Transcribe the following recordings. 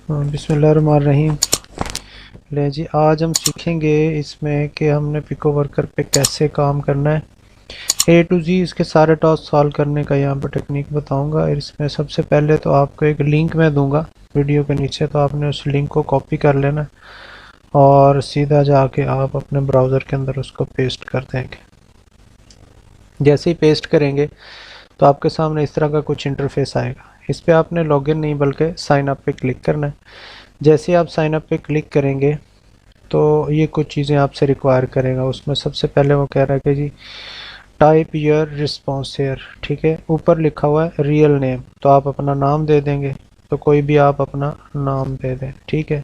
बिस्मिल्लाहिर्रहमानिर्रहीम। ले जी, आज हम सीखेंगे इसमें कि हमने पिको वर्कर पे कैसे काम करना है। ए टू जी इसके सारे टास्क सॉल्व करने का यहाँ पर टेक्निक बताऊंगा। इसमें सबसे पहले तो आपको एक लिंक मैं दूंगा वीडियो के नीचे, तो आपने उस लिंक को कॉपी कर लेना और सीधा जाके आप अपने ब्राउज़र के अंदर उसको पेस्ट कर देंगे। जैसे ही पेस्ट करेंगे तो आपके सामने इस तरह का कुछ इंटरफेस आएगा। इस पर आपने लॉगिन नहीं बल्कि साइन अप पे क्लिक करना है। जैसे ही आप साइन अप पे क्लिक करेंगे तो ये कुछ चीज़ें आपसे रिक्वायर करेगा। उसमें सबसे पहले वो कह रहा है कि जी टाइप योर रिस्पॉन्स हेयर, ठीक है। ऊपर लिखा हुआ है रियल नेम, तो आप अपना नाम दे देंगे। तो कोई भी आप अपना नाम दे दें, ठीक है।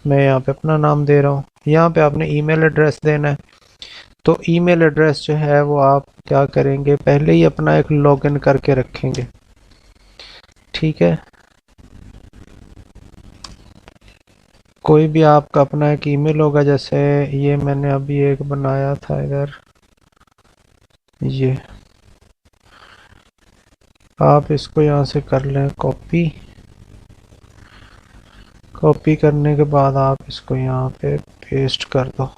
मैं यहाँ पे अपना नाम दे रहा हूँ। यहाँ पे आपने ईमेल एड्रेस देना है। तो ईमेल एड्रेस जो है वो आप क्या करेंगे, पहले ही अपना एक लॉगिन करके रखेंगे, ठीक है। कोई भी आपका अपना एक ईमेल होगा, जैसे ये मैंने अभी एक बनाया था इधर, ये आप इसको यहाँ से कर लें कॉपी। कॉपी करने के बाद आप इसको यहाँ पे पेस्ट कर दो।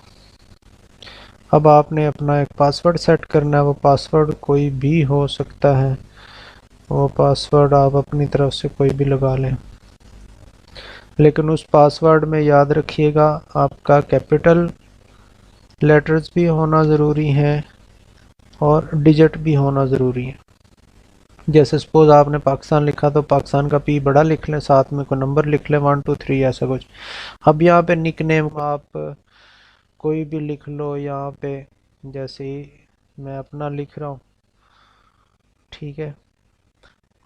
अब आपने अपना एक पासवर्ड सेट करना है। वो पासवर्ड कोई भी हो सकता है, वो पासवर्ड आप अपनी तरफ से कोई भी लगा लें, लेकिन उस पासवर्ड में याद रखिएगा आपका कैपिटल लेटर्स भी होना ज़रूरी है और डिजिट भी होना ज़रूरी है। जैसे सपोज आपने पाकिस्तान लिखा तो पाकिस्तान का पी बड़ा लिख लें, साथ में कोई नंबर लिख लें 1 2 3 ऐसा कुछ। अब यहाँ पे निक नेम आप कोई भी लिख लो यहाँ पे, जैसे ही मैं अपना लिख रहा हूँ, ठीक है।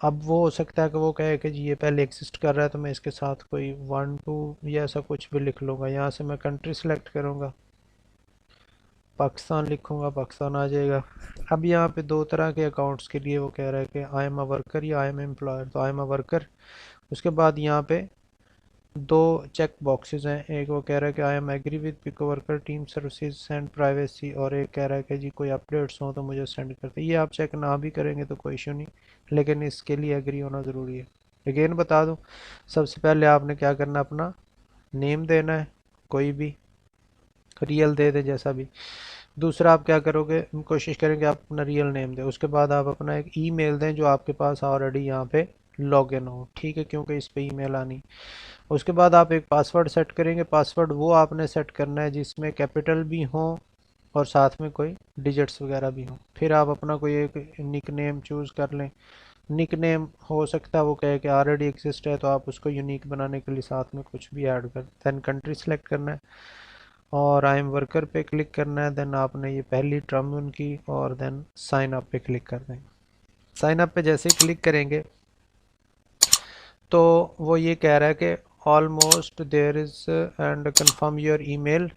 अब वो हो सकता है कि वो कहे कि जी ये पहले एग्जिस्ट कर रहा है, तो मैं इसके साथ कोई 1 2 या ऐसा कुछ भी लिख लूँगा। यहाँ से मैं कंट्री सेलेक्ट करूँगा, पाकिस्तान लिखूँगा, पाकिस्तान आ जाएगा। अब यहाँ पे दो तरह के अकाउंट्स के लिए वो कह रहा है कि आई एम अ वर्कर या आई एम एम्प्लॉयर। तो आई एम अ वर्कर, उसके बाद यहाँ पे दो चेक बॉक्सेस हैं। एक वो कह रहा है कि I am agree with Pico worker team services and privacy, और एक कह रहा है कि जी कोई अपडेट्स हो तो मुझे सेंड करते। ये आप चेक ना भी करेंगे तो कोई इशू नहीं, लेकिन इसके लिए एग्री होना ज़रूरी है। अगेन बता दूँ, सबसे पहले आपने क्या करना, अपना नेम देना है, कोई भी रियल दे दे जैसा भी। दूसरा आप क्या करोगे, कोशिश करेंगे आप अपना रियल नेम दें। उसके बाद आप अपना एक ईमेल दें जो आपके पास ऑलरेडी यहाँ पे लॉगिन हो, ठीक है, क्योंकि इस पे ईमेल आनी। उसके बाद आप एक पासवर्ड सेट करेंगे। पासवर्ड वो आपने सेट करना है जिसमें कैपिटल भी हो और साथ में कोई डिजिट्स वगैरह भी हो। फिर आप अपना कोई एक निक नेम चूज़ कर लें। निक नेम हो सकता है वो कहे कि ऑलरेडी एग्जिस्ट है, तो आप उसको यूनिक बनाने के लिए साथ में कुछ भी ऐड कर। देन कंट्री सेलेक्ट करना है और आई एम वर्कर पे क्लिक करना है। देन आपने ये पहली टर्म उनकी, और देन साइन अप पे क्लिक कर देंगे। साइन अप पे जैसे ही क्लिक करेंगे तो वो ये कह रहा है कि almost there is and confirm your email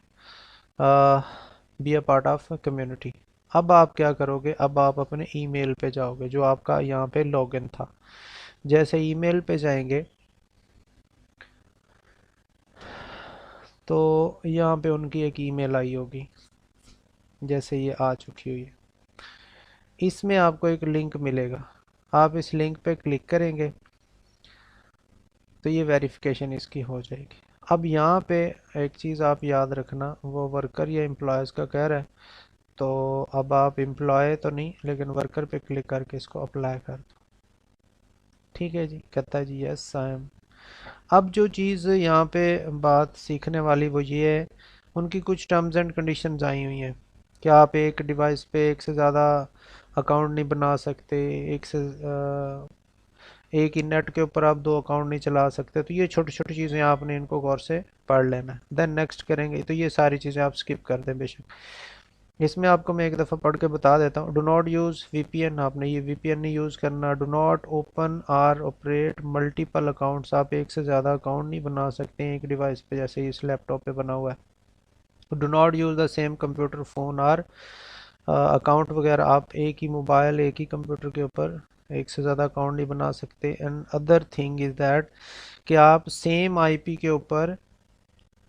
be a part of community. अब आप क्या करोगे, अब आप अपने ईमेल पे जाओगे जो आपका यहाँ पे लॉगिन था। जैसे ईमेल पे जाएंगे तो यहाँ पे उनकी एक ईमेल आई होगी, जैसे ये आ चुकी हुई है। इसमें आपको एक लिंक मिलेगा, आप इस लिंक पे क्लिक करेंगे तो ये वेरिफिकेशन इसकी हो जाएगी। अब यहाँ पे एक चीज़ आप याद रखना, वो वर्कर या एम्प्लॉयज़ का कह रहा है, तो अब आप एम्प्लॉय तो नहीं लेकिन वर्कर पे क्लिक करके इसको अप्लाई कर दो, ठीक है जी। कहता है जी यस आई एम। अब जो चीज़ यहाँ पे बात सीखने वाली वो ये है, उनकी कुछ टर्म्स एंड कंडीशंस आई हुई हैं कि आप एक डिवाइस पे एक से ज़्यादा अकाउंट नहीं बना सकते, एक ही नेट के ऊपर आप दो अकाउंट नहीं चला सकते। तो ये छोटी छोटी चीज़ें आपने इनको गौर से पढ़ लेना है। देन नेक्स्ट करेंगे तो ये सारी चीज़ें आप स्किप कर दें बेशक। इसमें आपको मैं एक दफ़ा पढ़ के बता देता हूँ। डू नॉट यूज़ वीपीएन, आपने ये वीपीएन नहीं यूज़ करना। Do not open or operate multiple accounts, आप एक से ज़्यादा अकाउंट नहीं बना सकते एक डिवाइस पे, जैसे इस लैपटॉप पे बना हुआ है। Do not use the same computer phone or account वगैरह, आप एक ही मोबाइल एक ही कंप्यूटर के ऊपर एक से ज़्यादा अकाउंट नहीं बना सकते। And other thing is that कि आप सेम आईपी के ऊपर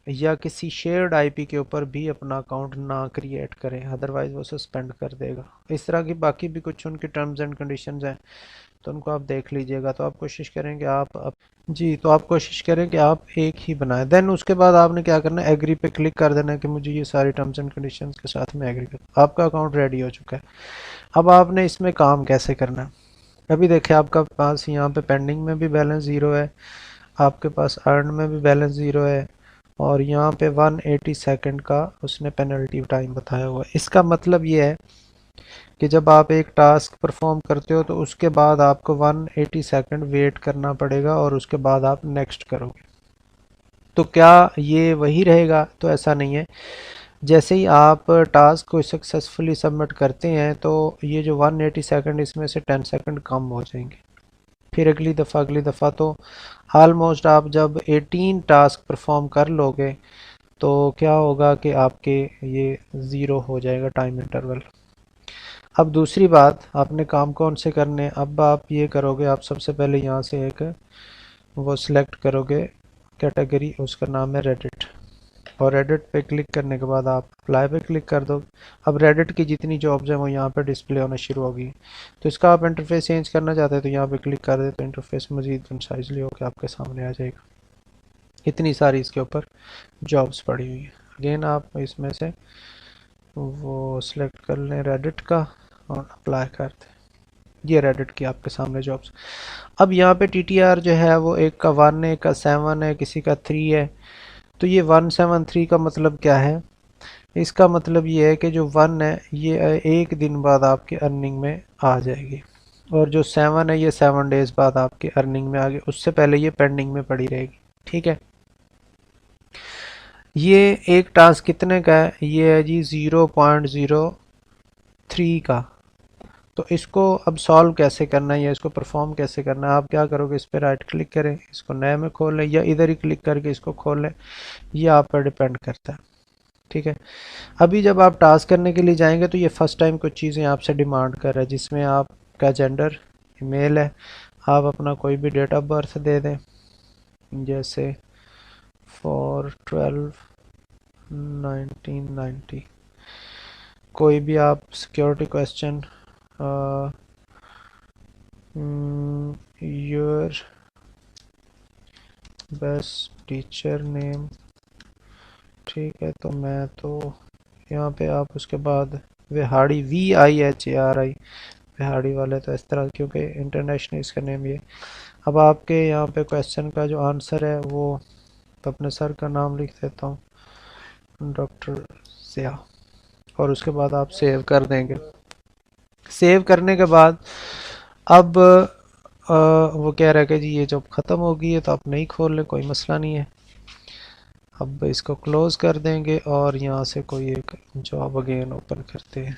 या किसी शेयर्ड आईपी के ऊपर भी अपना अकाउंट ना क्रिएट करें, अदरवाइज़ वो सस्पेंड कर देगा। इस तरह की बाकी भी कुछ उनकी टर्म्स एंड कंडीशंस हैं, तो उनको आप देख लीजिएगा। तो आप कोशिश करें कि जी, तो आप कोशिश करें कि आप एक ही बनाएं। देन उसके बाद आपने क्या करना है, एग्री पे क्लिक कर देना है कि मुझे ये सारी टर्म्स एंड कंडीशंस के साथ में एग्री कर। आपका अकाउंट रेडी हो चुका है। अब आपने इसमें काम कैसे करना है, अभी देखिए आपका पास यहाँ पे पेंडिंग में भी बैलेंस ज़ीरो है, आपके पास अर्न में भी बैलेंस ज़ीरो है, और यहाँ पे 180 सेकंड का उसने पेनल्टी टाइम बताया हुआ है। इसका मतलब ये है कि जब आप एक टास्क परफॉर्म करते हो तो उसके बाद आपको 180 सेकंड वेट करना पड़ेगा और उसके बाद आप नेक्स्ट करोगे। तो क्या ये वही रहेगा? तो ऐसा नहीं है। जैसे ही आप टास्क को सक्सेसफुली सबमिट करते हैं तो ये जो 180 सेकंड इसमें से 10 सेकंड कम हो जाएंगे। फिर अगली दफ़ा तो ऑलमोस्ट आप जब 18 टास्क परफॉर्म कर लोगे तो क्या होगा कि आपके ये ज़ीरो हो जाएगा टाइम इंटरवल। अब दूसरी बात, आपने काम कौन से करने, अब आप ये करोगे, आप सबसे पहले यहाँ से एक वो सिलेक्ट करोगे कैटेगरी, उसका नाम है रेडिट, और रेडिट पे क्लिक करने के बाद आप अप्लाई पे क्लिक कर दो। अब रेडिट की जितनी जॉब्स हैं वो यहाँ पे डिस्प्ले होना शुरू होगी। तो इसका आप इंटरफेस चेंज करना चाहते हैं तो यहाँ पे क्लिक कर दे, तो इंटरफेस मज़ीद कंसाइजली होकर आपके सामने आ जाएगा। इतनी सारी इसके ऊपर जॉब्स पड़ी हुई है। अगेन आप इसमें से वो सिलेक्ट कर लें रेडिट का और अप्लाई कर दें। ये रेडिट की आपके सामने जॉब्स। अब यहाँ पे टीटीआर जो है वो एक का 1 है, एक का 7 है, किसी का 3 है। तो ये 173 का मतलब क्या है? इसका मतलब ये है कि जो 1 है ये एक दिन बाद आपकी अर्निंग में आ जाएगी, और जो 7 है ये 7 डेज बाद आपकी अर्निंग में आ गई, उससे पहले ये पेंडिंग में पड़ी रहेगी। ठीक है। ये एक टास्क कितने का है? ये है जी 0.03 का। तो इसको अब सॉल्व कैसे करना है या इसको परफॉर्म कैसे करना है, आप क्या करोगे, इस पर राइट क्लिक करें, इसको नए में खोल लें या इधर ही क्लिक करके इसको खोल लें, ये आप पर डिपेंड करता है। ठीक है। अभी जब आप टास्क करने के लिए जाएंगे तो ये फर्स्ट टाइम कुछ चीज़ें आपसे डिमांड कर रहा है, जिसमें आपका जेंडर ईमेल है, आप अपना कोई भी डेट ऑफ बर्थ दे दें, जैसे 4/12/1990। कोई भी आप security question, your best teacher name. ठीक है, तो मैं तो यहाँ पे आप उसके बाद विहाड़ी, VIHARI, विहाड़ी वाले, तो इस तरह, क्योंकि इंटरनेशनल इसका नेम ये। अब आपके यहाँ पे क्वेश्चन का जो आंसर है वो, तो अपने सर का नाम लिख देता हूँ, डॉक्टर ज़िया, और उसके बाद आप सेव कर देंगे। सेव करने के बाद अब वो कह रहा है कि जी ये जॉब ख़त्म हो गई है, तो आप नहीं खोल लें, कोई मसला नहीं है। अब इसको क्लोज़ कर देंगे और यहाँ से कोई एक जॉब अगेन ओपन करते हैं।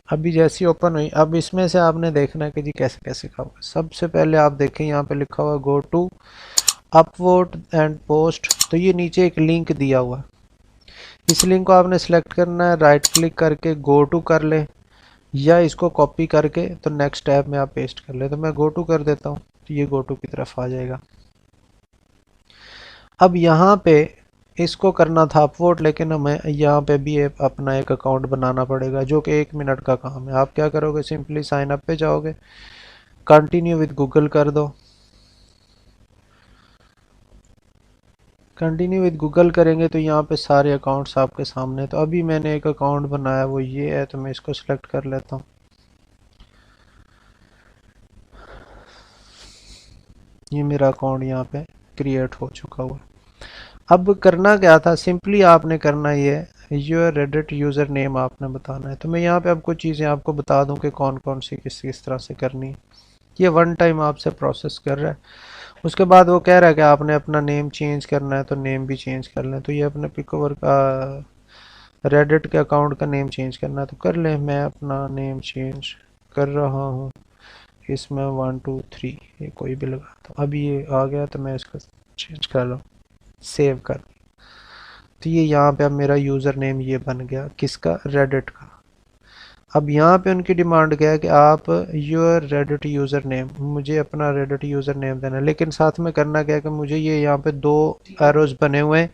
अभी जैसी ओपन हुई, अब इसमें से आपने देखना है कि जी कैसे कैसे का होगा। सबसे पहले आप देखें यहाँ पे लिखा हुआ go to upvote and post, तो ये नीचे एक लिंक दिया हुआ है, इस लिंक को आपने सेलेक्ट करना है, राइट क्लिक करके गो टू कर ले, या इसको कॉपी करके तो नेक्स्ट टैब में आप पेस्ट कर ले। तो मैं गो टू कर देता हूँ, तो ये गो टू की तरफ आ जाएगा। अब यहाँ पे इसको करना था अपवोट, लेकिन हमें यहाँ पे भी अपना एक अकाउंट बनाना पड़ेगा, जो कि 1 मिनट का काम है। आप क्या करोगे, सिंपली साइन अप पे जाओगे, कंटिन्यू विद गूगल कर दो। कंटिन्यू विद गूगल करेंगे तो यहाँ पे सारे अकाउंट्स आपके सामने। तो अभी मैंने एक अकाउंट बनाया, वो ये है, तो मैं इसको सिलेक्ट कर लेता हूँ। ये मेरा अकाउंट यहाँ पे क्रिएट हो चुका हुआ। अब करना क्या था, सिंपली आपने करना ये है, योर रेडिट यूज़र नेम आपने बताना है। तो मैं यहाँ पे अब कुछ चीज़ें आपको बता दूँ कि कौन कौन सी किस किस तरह से करनी है। ये 1 टाइम आपसे प्रोसेस कर रहा है। उसके बाद वो कह रहा है कि आपने अपना नेम चेंज करना है, तो नेम भी चेंज कर लें। तो ये अपने पिकोवर का रेडिट के अकाउंट का नेम चेंज करना है तो कर लें। मैं अपना नेम चेंज कर रहा हूँ, इसमें 1 2 3 ये कोई भी लगाता हूँ। अभी ये आ गया तो मैं इसको चेंज कर लूँ, सेव कर। तो ये यहाँ पे अब मेरा यूज़र नेम ये बन गया, किसका, रेडिट का। अब यहाँ पे उनकी डिमांड क्या है कि आप योर रेडिट यूज़र नेम, मुझे अपना रेडिट यूज़र नेम देना है, लेकिन साथ में करना क्या है कि मुझे ये यहाँ पे 2 एरोज बने हुए हैं,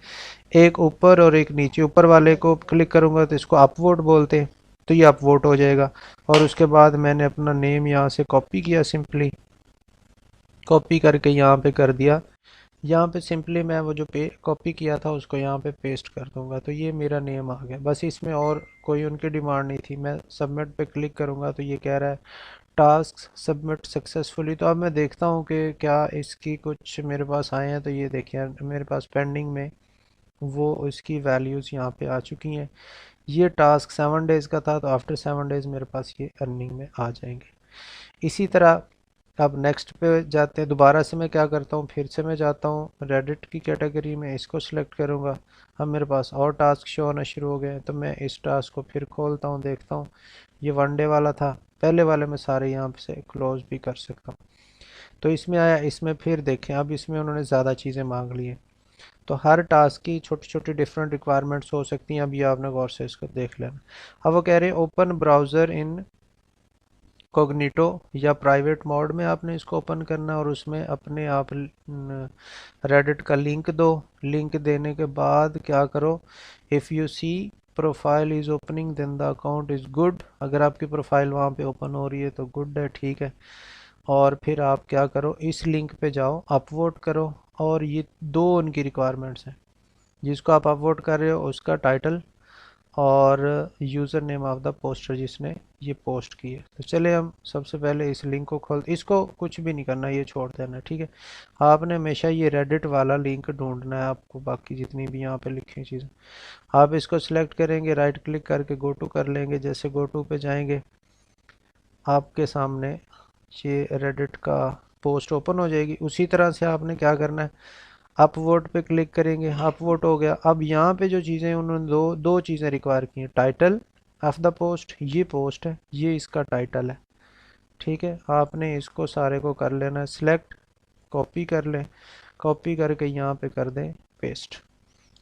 एक ऊपर और एक नीचे। ऊपर वाले को क्लिक करूंगा तो इसको अपवोट बोलते हैं, तो ये अपवोट हो जाएगा। और उसके बाद मैंने अपना नेम यहाँ से कॉपी किया, सिंपली कॉपी करके यहाँ पे कर दिया। यहाँ पे सिंपली मैं वो जो पे कॉपी किया था उसको यहाँ पे पेस्ट कर दूंगा, तो ये मेरा नेम आ गया। बस इसमें और कोई उनकी डिमांड नहीं थी। मैं सबमिट पे क्लिक करूंगा तो ये कह रहा है टास्क सबमिट सक्सेसफुली। तो अब मैं देखता हूँ कि क्या इसकी कुछ मेरे पास आए हैं। तो ये देखिए मेरे पास पेंडिंग में वो इसकी वैल्यूज़ यहाँ पे आ चुकी हैं। ये टास्क 7 डेज़ का था, तो आफ्टर 7 डेज़ मेरे पास ये अर्निंग में आ जाएंगे। इसी तरह अब नेक्स्ट पे जाते हैं। दोबारा से मैं क्या करता हूँ, फिर से मैं जाता हूँ रेडिट की कैटेगरी में, इसको सिलेक्ट करूँगा। अब मेरे पास और टास्क शो होना शुरू हो गए हैं, तो मैं इस टास्क को फिर खोलता हूँ, देखता हूँ। ये 1 डे वाला था, पहले वाले में सारे यहाँ से क्लोज भी कर सकता हूँ। तो इसमें आया, इसमें फिर देखें, अब इसमें उन्होंने ज़्यादा चीज़ें मांग ली हैं। तो हर टास्क की छोटी छोटी डिफरेंट रिक्वायरमेंट्स हो सकती हैं। अब ये आपने गौर से इसको देख लेना। अब वो कह रहे हैं ओपन ब्राउज़र इन कोग्निटो या प्राइवेट मोड में आपने इसको ओपन करना, और उसमें अपने आप रेडिट का लिंक दो। लिंक देने के बाद क्या करो, if you see profile is opening then the account is good. अगर आपकी प्रोफाइल वहाँ पे ओपन हो रही है तो गुड है, ठीक है। और फिर आप क्या करो, इस लिंक पे जाओ, अपवोट करो। और ये दो उनकी रिक्वायरमेंट्स हैं, जिसको आप अपवोट कर रहे हो उसका टाइटल और user name of the poster जिसने ये पोस्ट की है। तो चले हम सबसे पहले इस लिंक को खोल, इसको कुछ भी नहीं करना, ये छोड़ देना, ठीक है। आपने हमेशा ये रेडिट वाला लिंक ढूंढना है आपको, बाकी जितनी भी यहाँ पे लिखी चीज़ें आप इसको सिलेक्ट करेंगे, राइट क्लिक करके गो टू कर लेंगे। जैसे गो टू पे जाएंगे आपके सामने ये रेडिट का पोस्ट ओपन हो जाएगी। उसी तरह से आपने क्या करना है, अपवोट पे क्लिक करेंगे, अपवोट हो गया। अब यहाँ पे जो चीज़ें उन्होंने दो दो चीज़ें रिक्वायर की हैं, टाइटल ऑफ द पोस्ट, ये पोस्ट है, ये इसका टाइटल है, ठीक है। आपने इसको सारे को कर लेना है सिलेक्ट, कॉपी कर लें, कॉपी करके यहाँ पे कर दें पेस्ट।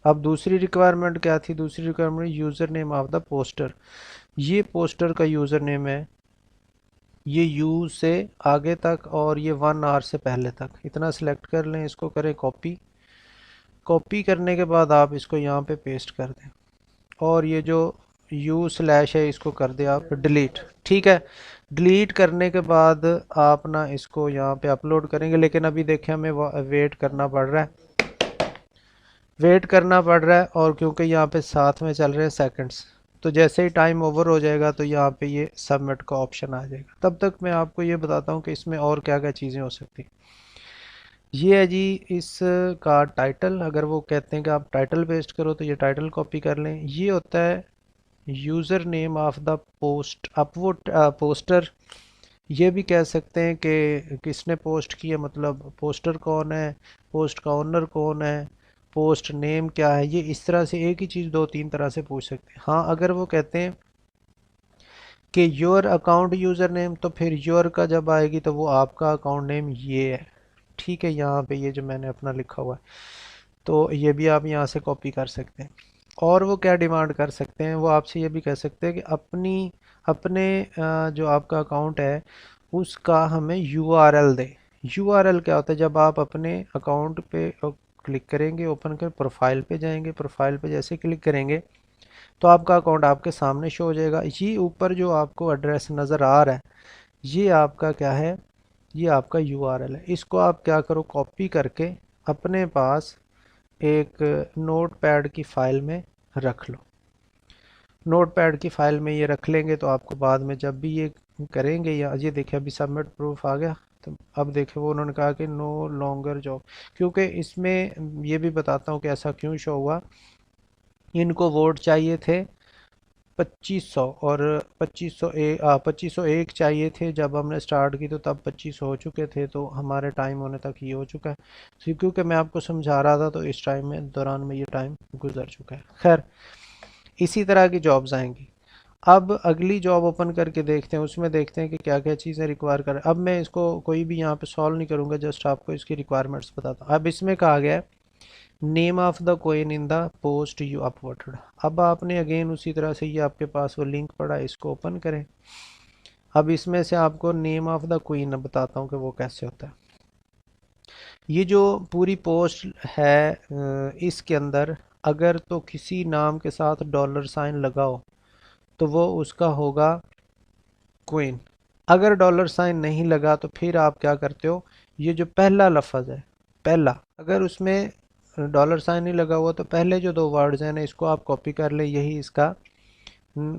अब दूसरी रिक्वायरमेंट क्या थी, दूसरी requirement user name of the poster. ये पोस्टर का यूज़र नेम है, ये यू से आगे तक और ये 1 आवर से पहले तक, इतना सिलेक्ट कर लें। इसको करें कॉपी, कॉपी करने के बाद आप इसको यहाँ पे पेस्ट कर दें। और ये जो यू स्लैश है इसको कर दें आप डिलीट, ठीक है। डिलीट करने के बाद आप ना इसको यहाँ पे अपलोड करेंगे, लेकिन अभी देखें हमें वेट करना पड़ रहा है, वेट करना पड़ रहा है। और क्योंकि यहाँ पे साथ में चल रहे हैं सेकंड्स, तो जैसे ही टाइम ओवर हो जाएगा तो यहाँ पे ये सबमिट का ऑप्शन आ जाएगा। तब तक मैं आपको ये बताता हूँ कि इसमें और क्या क्या चीज़ें हो सकती हैं। ये है जी इसका टाइटल। अगर वो कहते हैं कि आप टाइटल पेस्ट करो तो ये टाइटल कॉपी कर लें। ये होता है user name of the post, upvote poster. ये भी कह सकते हैं कि किसने पोस्ट किया, मतलब पोस्टर कौन है, पोस्ट का ओनर कौन है, पोस्ट नेम क्या है। ये इस तरह से एक ही चीज़ दो तीन तरह से पूछ सकते हैं। हाँ, अगर वो कहते हैं कि योर अकाउंट यूज़र नेम, तो फिर योर का जब आएगी तो वो आपका अकाउंट नेम ये है, ठीक है। यहाँ पे ये जो मैंने अपना लिखा हुआ है, तो ये भी आप यहाँ से कॉपी कर सकते हैं। और वो क्या डिमांड कर सकते हैं, वो आपसे ये भी कह सकते हैं कि अपनी अपने जो आपका अकाउंट है उसका हमें यूआरएल दे। यूआरएल क्या होता है, जब आप अपने अकाउंट पे क्लिक करेंगे, ओपन कर प्रोफाइल पे जाएंगे, प्रोफाइल पे जैसे क्लिक करेंगे तो आपका अकाउंट आपके सामने शो हो जाएगा। ये ऊपर जो आपको एड्रेस नज़र आ रहा है ये आपका क्या है, ये आपका यूआरएल है। इसको आप क्या करो, कॉपी करके अपने पास एक नोट पैड की फ़ाइल में रख लो। नोट पैड की फ़ाइल में ये रख लेंगे तो आपको बाद में जब भी ये करेंगे, या ये देखिए अभी सबमिट प्रूफ आ गया। तो अब देखिए वो उन्होंने कहा कि नो लॉन्गर जॉब, क्योंकि इसमें ये भी बताता हूँ कि ऐसा क्यों शो हुआ। इनको वोट चाहिए थे 2500, और 2501 चाहिए थे जब हमने स्टार्ट की, तो तब 2500 हो चुके थे। तो हमारे टाइम होने तक ये हो चुका है। तो क्योंकि मैं आपको समझा रहा था तो इस टाइम में दौरान में ये टाइम गुजर चुका है। खैर, इसी तरह की जॉब्स आएंगी। अब अगली जॉब ओपन करके देखते हैं, उसमें देखते हैं कि क्या क्या चीज़ें रिक्वायर कर। अब मैं इसको कोई भी यहाँ पे सॉल्व नहीं करूँगा, जस्ट आपको इसकी रिक्वायरमेंट्स बताता हूँ। अब इसमें कहा गया है name of the coin in the post you uploaded. अब आपने अगेन उसी तरह से, ये आपके पास वो लिंक पड़ा है, इसको ओपन करें। अब इसमें से आपको नेम ऑफ द क्वीन बताता हूँ कि वो कैसे होता है। ये जो पूरी पोस्ट है इसके अंदर अगर तो किसी नाम के साथ डॉलर साइन लगाओ तो वो उसका होगा क्वीन। अगर डॉलर साइन नहीं लगा तो फिर आप क्या करते हो, ये जो पहला लफ्ज़ है, पहला, अगर उसमें डॉलर साइन नहीं लगा हुआ तो पहले जो दो वर्ड्स हैं ना, इसको आप कॉपी कर ले, यही इसका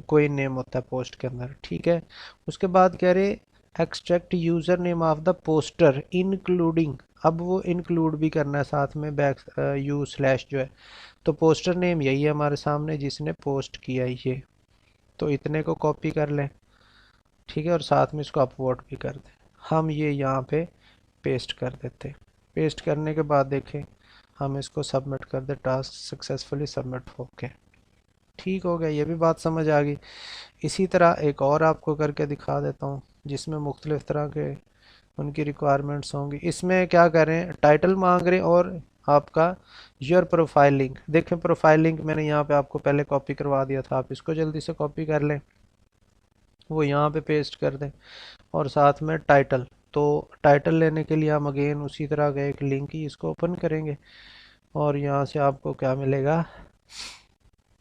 कोई नेम होता है पोस्ट के अंदर, ठीक है। उसके बाद कह रहे extract user name of the poster including, अब वो इंक्लूड भी करना है साथ में बैक यू स्लैश जो है, तो पोस्टर नेम यही है हमारे सामने जिसने पोस्ट किया ये, तो इतने को कॉपी कर लें, ठीक है, और साथ में इसको अपवोट भी कर दें। हम ये यहाँ पे पेस्ट कर देते, पेस्ट करने के बाद देखें हम इसको सबमिट कर दें, टास्क सक्सेसफुली सबमिट हो गया, ठीक हो गया, ये भी बात समझ आ गई। इसी तरह एक और आपको करके दिखा देता हूँ जिसमें मुख्तलिफ तरह के उनकी रिक्वायरमेंट्स होंगी। इसमें क्या करें, टाइटल मांग रहे और आपका योर प्रोफाइल लिंक, देखें प्रोफाइल लिंक मैंने यहाँ पे आपको पहले कॉपी करवा दिया था, आप इसको जल्दी से कॉपी कर लें, वो यहाँ पे पेस्ट कर दें, और साथ में टाइटल, तो टाइटल लेने के लिए हम अगेन उसी तरह का एक लिंक ही इसको ओपन करेंगे और यहाँ से आपको क्या मिलेगा,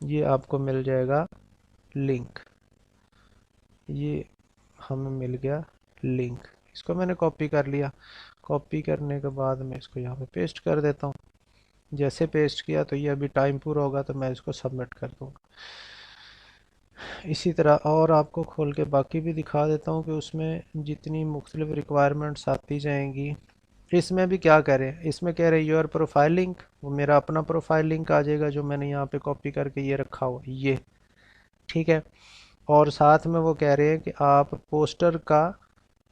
ये आपको मिल जाएगा लिंक, ये हमें मिल गया लिंक, इसको मैंने कॉपी कर लिया, कॉपी करने के बाद मैं इसको यहाँ पे पेस्ट कर देता हूँ। जैसे पेस्ट किया तो ये अभी टाइम पूरा होगा तो मैं इसको सबमिट कर दूँगा। इसी तरह और आपको खोल के बाकी भी दिखा देता हूँ कि उसमें जितनी मुख्तलिफ रिक्वायरमेंट्स आती जाएंगी। इसमें भी क्या करें, इसमें कह रहे हैं योर प्रोफाइल लिंक, वो मेरा अपना प्रोफाइल लिंक आ जाएगा जो मैंने यहाँ पे कॉपी करके ये रखा हुआ ये, ठीक है। और साथ में वो कह रहे हैं कि आप पोस्टर का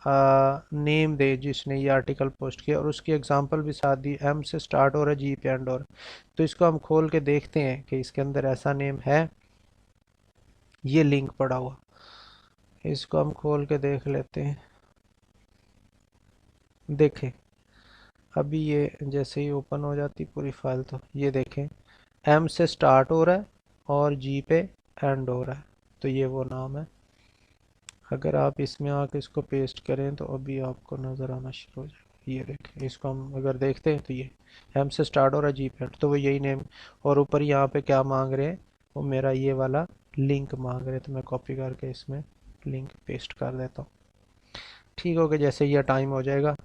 नेम दे जिसने ये आर्टिकल पोस्ट किया, और उसकी एग्जांपल भी साथ दी, एम से स्टार्ट हो रहा है, जी पे एंड हो रहा है। तो इसको हम खोल के देखते हैं कि इसके अंदर ऐसा नेम है, ये लिंक पड़ा हुआ, इसको हम खोल के देख लेते हैं। देखें अभी ये जैसे ही ओपन हो जाती पूरी फाइल तो ये देखें एम से स्टार्ट हो रहा है और जी पे एंड हो रहा है, तो ये वो नाम है। अगर आप इसमें आके इसको पेस्ट करें तो अभी आपको नज़र आना शुरू हो जाएगा, ये देखें, इसको हम अगर देखते हैं तो ये एम से स्टार्ट हो रहा है, जी पे एंड, तो वो यही नेम, और ऊपर यहाँ पे क्या मांग रहे हैं, वो मेरा ये वाला लिंक मांग रहे हैं, तो मैं कॉपी करके इसमें लिंक पेस्ट कर देता हूँ, ठीक हो गया। जैसे ये टाइम हो जाएगा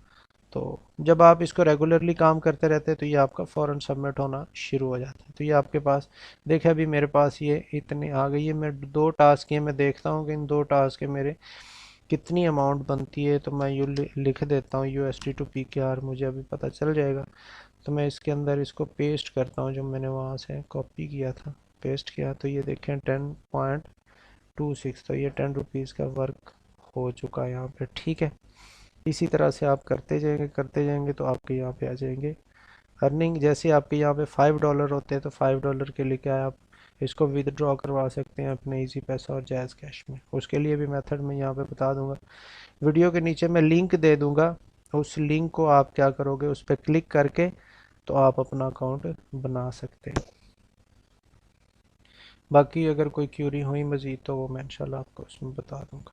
तो जब आप इसको रेगुलरली काम करते रहते हैं तो ये आपका फ़ौरन सबमिट होना शुरू हो जाता है। तो ये आपके पास देखिए अभी मेरे पास ये इतने आ गई है, मैं दो टास्क ये मैं देखता हूँ कि इन दो टास्क के मेरे कितनी अमाउंट बनती है, तो मैं यू लिख देता हूँ USD टू PKR, मुझे अभी पता चल जाएगा। तो मैं इसके अंदर इसको पेस्ट करता हूँ जो मैंने वहाँ से कॉपी किया था, पेस्ट किया, तो ये देखें 10.26, तो ये 10 रुपीज़ का वर्क हो चुका है यहाँ पे, ठीक है। इसी तरह से आप करते जाएंगे तो आपके यहाँ पे आ जाएंगे अर्निंग। जैसे आपके यहाँ पे $5 होते हैं तो $5 के लिए क्या है, आप इसको विदड्रॉ करवा सकते हैं अपने इजी पैसा और जायज़ कैश में, उसके लिए भी मेथड मैं यहाँ पे बता दूंगा, वीडियो के नीचे मैं लिंक दे दूंगा, उस लिंक को आप क्या करोगे, उस पर क्लिक करके तो आप अपना अकाउंट बना सकते हैं। बाकी अगर कोई क्यूरी हुई मज़ीद तो वो मैं इंशाल्लाह आपको उसमें बता दूंगा।